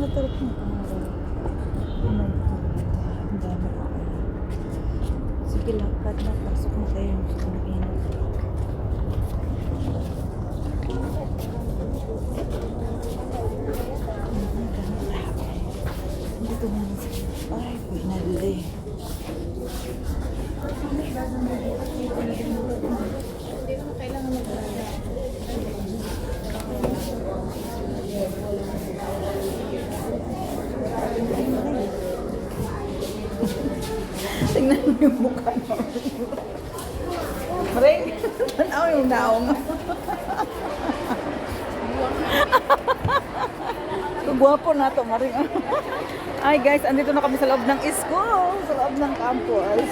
natarap na araw. Oh my God. Ang dami ko. Sige, lakad na. Pasok na tayo sa init. Dito na sa ay, pinali. Tingnan mo yung mukha mo. Maring, tanaw yung naong. Kagwapo na to, Maring. Ay guys, andito na kami sa loob ng school, sa loob ng campus.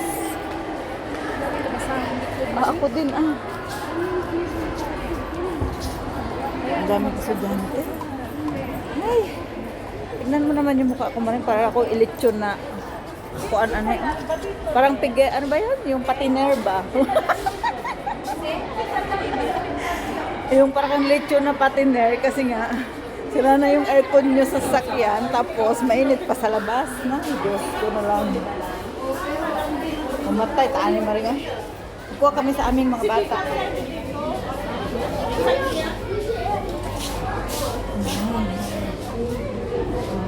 Ako din Ang daming estudyante. Ay, tignan mo naman yung mukha ko, Maring, para ako ilitsyon na. Kuan parang pige, ano ba yan? Yung patiner ba? Yung parang lechon na patiner kasi nga sila na yung aircon nyo sa sakyan tapos mainit pa sa labas na. Diyos ko na lang. Mamatay, taan ni Maring. Kuha kami sa aming mga bata.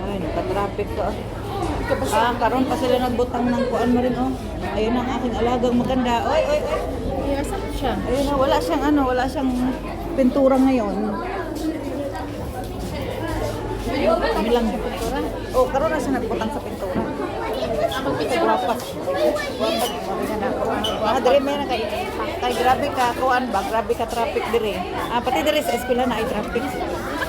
Ay, nakatraffic to. Karon pa sila nagbutang ng kuan mo rin, Ayun ang aking alagang maganda. Oy. Asan siya? Ayun na, wala siyang pintura ngayon. Kami lang. Oh, karon na siya nagbutang sa pintura. Guwapas. Diri may na kay grabe ka kuan ba? Grabe ka traffic diri. Pati diri sa eskwela na ay traffic.